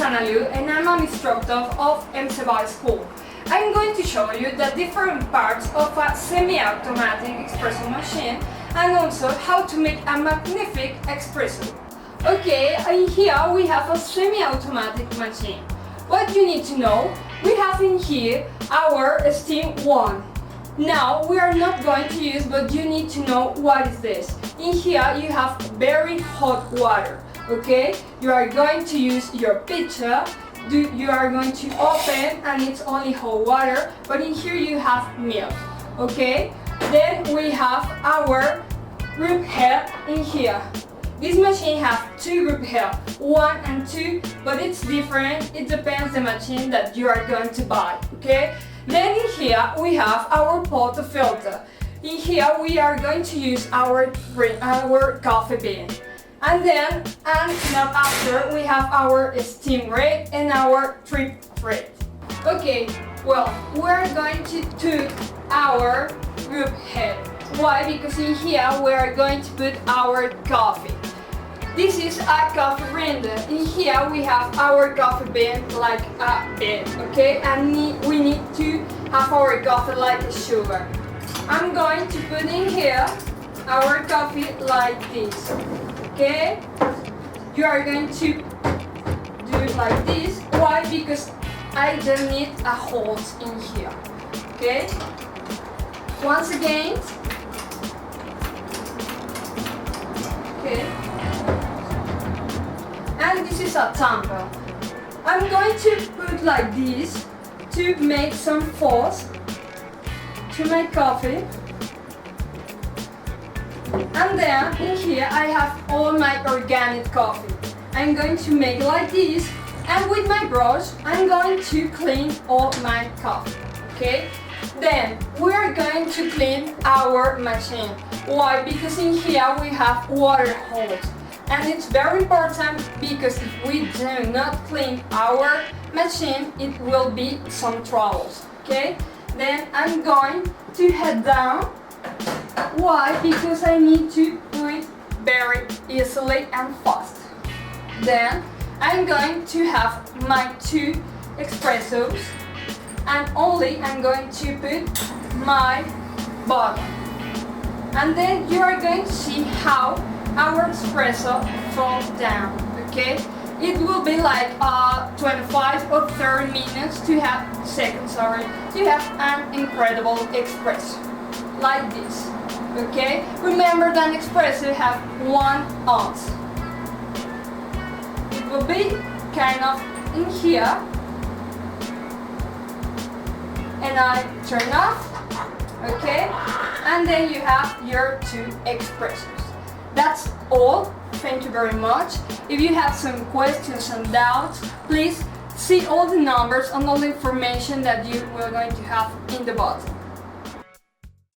Analu and I'm an instructor of MCBI School. I'm going to show you the different parts of a semi-automatic espresso machine and also how to make a magnificent espresso. Okay, in here we have a semi-automatic machine. What you need to know, we have in here our steam one. Now we are not going to use, but you need to know what is this. In here you have very hot water. Okay, you are going to use your pitcher. You are going to open and it's only hot water, but in here you have milk. Okay, then we have our group head in here. This machine has two group head, 1 and 2, but it's different. It depends the machine that you are going to buy. Okay, then in here we have our pot filter. In here we are going to use our coffee bean. And not after, we have our steam rate and our trip rate. Okay, well, we're going to put our group head. Why? Because in here we are going to put our coffee. This is a coffee grinder. In here we have our coffee bean like a bed, okay? And we need to have our coffee like a sugar. I'm going to put in here our coffee like this. Okay, you are going to do it like this. Why? Because I don't need a hole in here. Okay, once again. Okay, and this is a tumbler. I'm going to put like this to make some force to my coffee. And then in here I have all my organic coffee. I'm going to make like this, and with my brush I'm going to clean all my coffee. Okay? Then we are going to clean our machine. Why? Because in here we have water holes. And it's very important because if we do not clean our machine, it will be some troubles. Okay? Then I'm going to head down. Why? Because I need to do it very easily and fast. Then I'm going to have my 2 espressos and only I'm going to put my bottle. And then you are going to see how our espresso falls down. Okay? It will be like 25 or 30 minutes to have to have an incredible espresso like this. Okay, remember that espresso have 1 ounce. It will be kind of in here, and I turn off. Okay, and then you have your 2 espressos. That's all. Thank you very much. If you have some questions and doubts, please see all the numbers and all the information that you are going to have in the bottom.